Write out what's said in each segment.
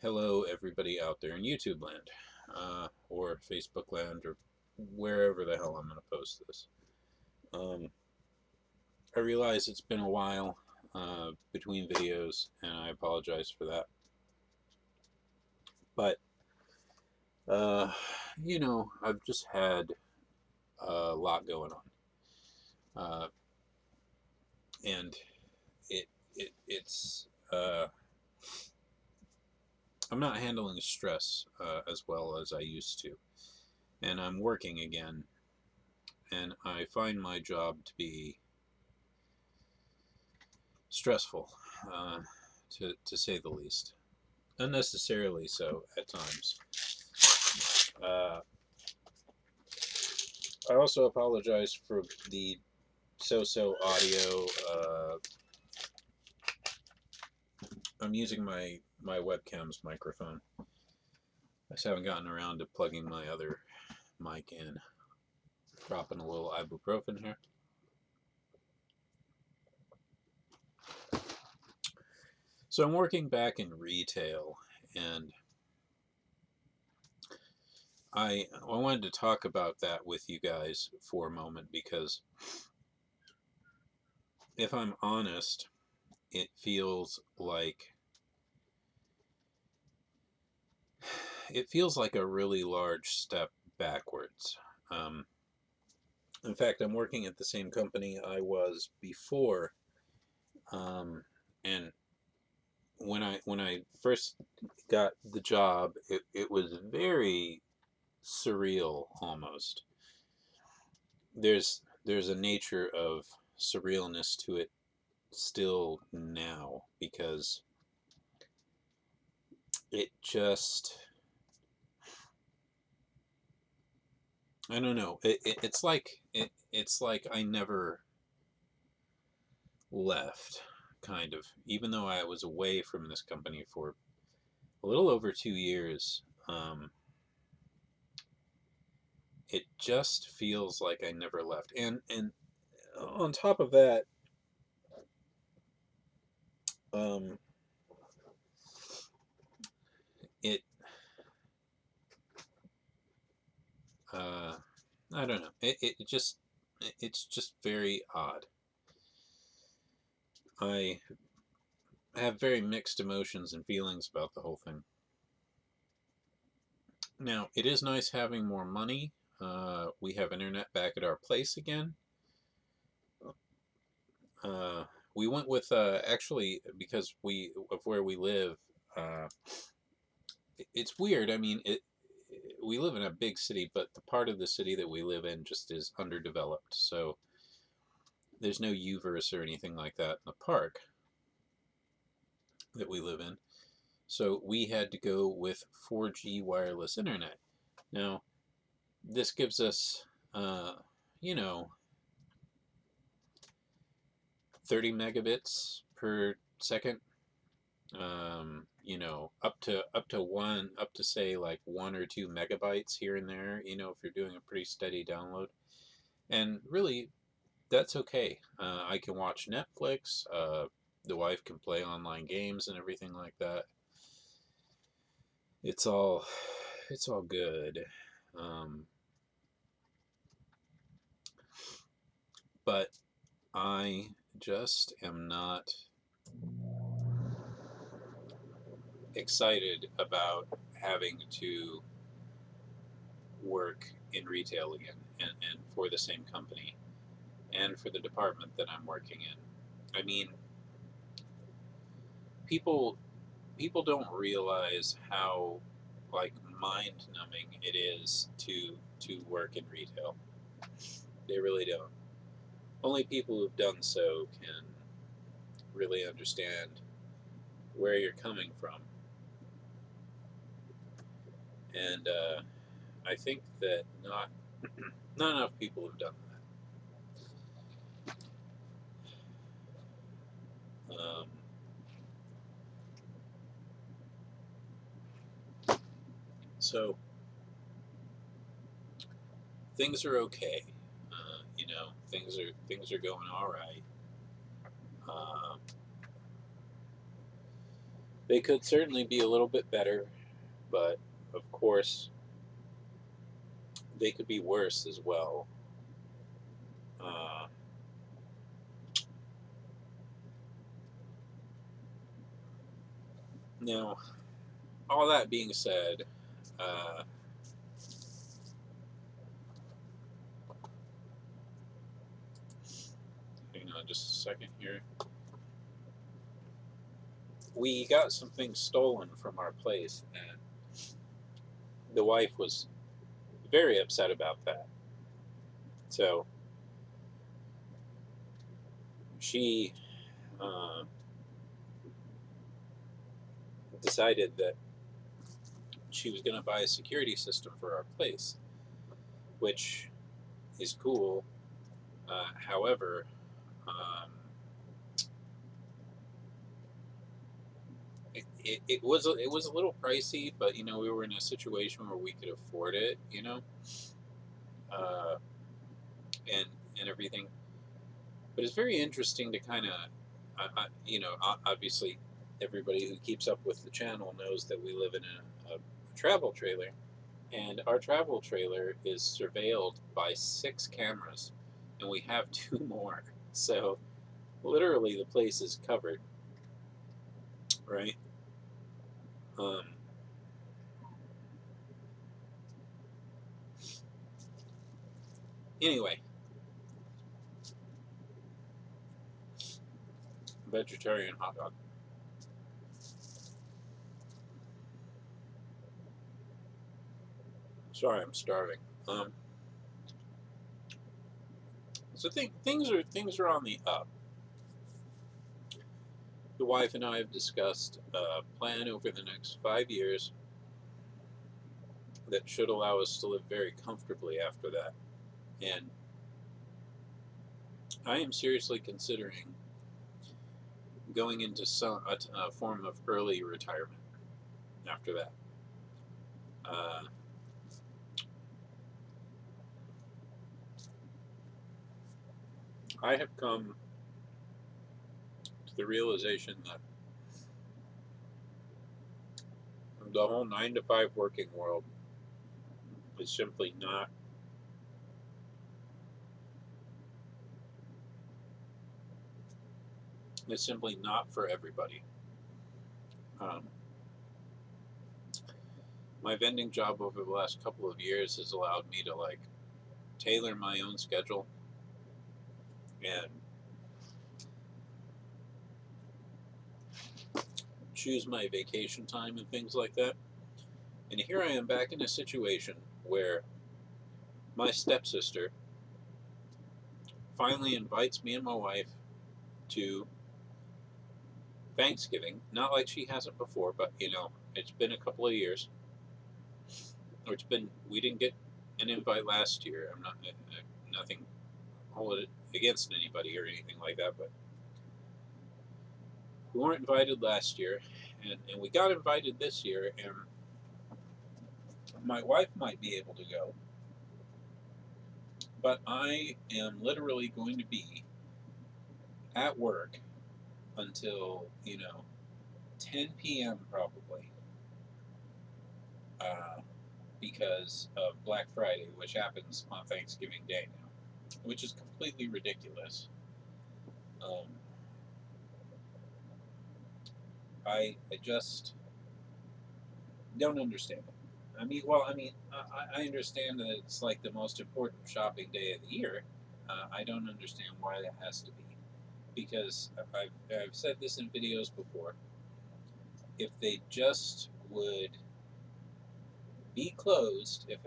Hello, everybody out there in YouTube land, or Facebook land, or wherever the hell I'm going to post this. Um, I realize it's been a while between videos, and I apologize for that. But, uh, I've just had a lot going on. And it's I'm not handling stress as well as I used to. And I'm working again, and I find my job to be stressful, uh, to say the least. Unnecessarily so at times. Uh, I also apologize for the so-so audio. I'm using my webcam's microphone. I just haven't gotten around to plugging my other mic in. Dropping a little ibuprofen here. So I'm working back in retail, and I wanted to talk about that with you guys for a moment because, if I'm honest, it feels like a really large step backwards. Um, in fact, I'm working at the same company I was before, and when I first got the job, it was very surreal almost. There's a nature of surrealness to it still now because it just, I don't know, it's like I never left, kind of, even though I was away from this company for a little over 2 years. It just feels like I never left, and on top of that, um, it uh, I don't know. It's just very odd. I have very mixed emotions and feelings about the whole thing. Now, it is nice having more money. We have internet back at our place again. Uh, we went with actually, because of where we live. Uh, it's weird. I mean, we live in a big city, but the part of the city that we live in just is underdeveloped. So there's no UVerse or anything like that in the park that we live in. So we had to go with 4G wireless internet. Now, this gives us, you know, 30 megabits per second. Up to say like 1 or 2 megabytes here and there. If you're doing a pretty steady download, and really, that's okay. I can watch Netflix. The wife can play online games and everything like that. It's all, it's all good. Um, but I just am not excited about having to work in retail again, and for the same company and for the department that I'm working in. I mean, people people don't realize how, like, mind numbing it is to work in retail. They really don't. Only people who've done so can really understand where you're coming from. And I think that not enough people have done that. So things are okay. Things are going all right. Uh, They could certainly be a little bit better, but of course, they could be worse as well. Uh, Now, all that being said, uh, hang on just a second here. We got some things stolen from our place, and the wife was very upset about that. So she uh, decided that she was going to buy a security system for our place, which is cool. However, it was a little pricey, but we were in a situation where we could afford it, uh, and everything. But it's very interesting to kind of, obviously, everybody who keeps up with the channel knows that we live in a travel trailer, and our travel trailer is surveilled by 6 cameras, and we have 2 more. So literally, the place is covered, right? Um, anyway, vegetarian hot dog. Sorry, I'm starving. Um, so things are on the up. The wife and I have discussed a plan over the next 5 years that should allow us to live very comfortably after that. And I am seriously considering going into a form of early retirement after that. Uh, I have come to the realization that the whole 9 to 5 working world is simply not for everybody. Um, my vending job over the last couple of years has allowed me to tailor my own schedule and choose my vacation time and things like that. And here I am back in a situation where my stepsister finally invites me and my wife to Thanksgiving. Not like she hasn't before, but it's been a couple of years. We didn't get an invite last year. I'm not nothing hold it against anybody or anything like that, but we weren't invited last year, and we got invited this year, and my wife might be able to go, but I am literally going to be at work until 10 p.m. probably, uh, because of Black Friday, which happens on Thanksgiving Day now, which is completely ridiculous. Um, I just don't understand it. I understand that it's like the most important shopping day of the year. I don't understand why that has to be, because I've said this in videos before. If they just would be closed, if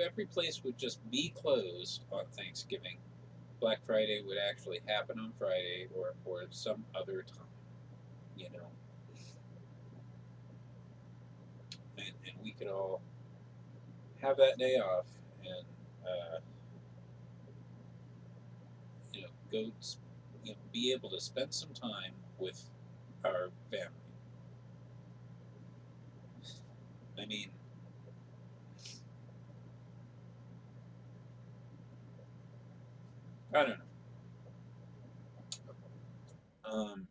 every place would just be closed on Thanksgiving, Black Friday would actually happen on Friday or some other time, you know, and we could all have that day off and go, be able to spend some time with our family. I mean, I don't know. Um,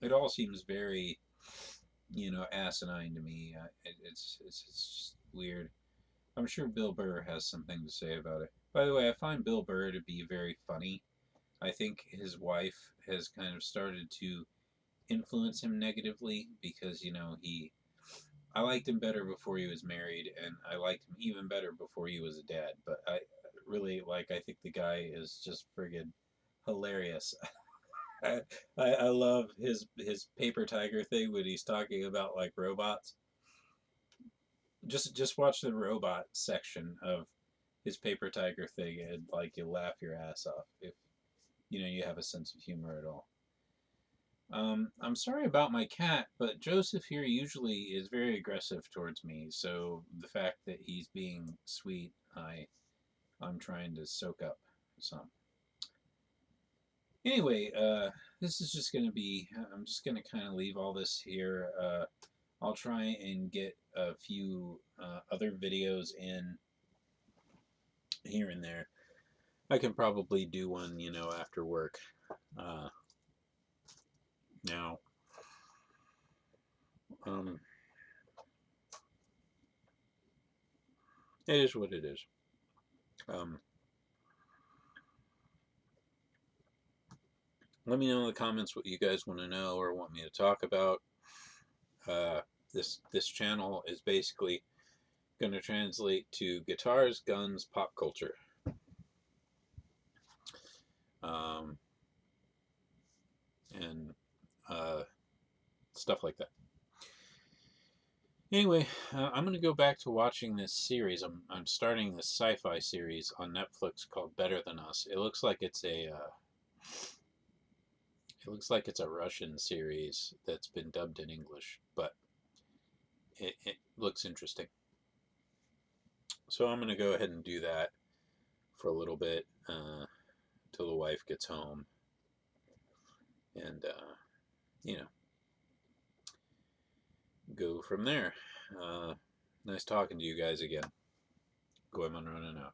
It all seems very, asinine to me. It's just weird. I'm sure Bill Burr has something to say about it. By the way, I find Bill Burr to be very funny. I think his wife has kind of started to influence him negatively because, I liked him better before he was married, and I liked him even better before he was a dad. But I really, I think the guy is just friggin' hilarious. I, I love his paper tiger thing when he's talking about like robots. Just watch the robot section of his paper tiger thing, and like you'll laugh your ass off if you have a sense of humor at all. I'm sorry about my cat, but Joseph here usually is very aggressive towards me. So the fact that he's being sweet, I'm trying to soak up some. Anyway, this is just gonna be. I'm just gonna kind of leave all this here. I'll try and get a few other videos in here and there. I can probably do one, after work. Uh, now, um, it is what it is. Um, Let me know in the comments what you guys want to know or want me to talk about. Uh, this channel is basically going to translate to guitars, guns, pop culture, um, and stuff like that. Anyway, I'm going to go back to watching this series. I'm starting this sci-fi series on Netflix called Better Than Us. It looks like it's a Russian series that's been dubbed in English, but it looks interesting. So I'm going to go ahead and do that for a little bit till the wife gets home, and you know, go from there. Nice talking to you guys again. Goemonronin out.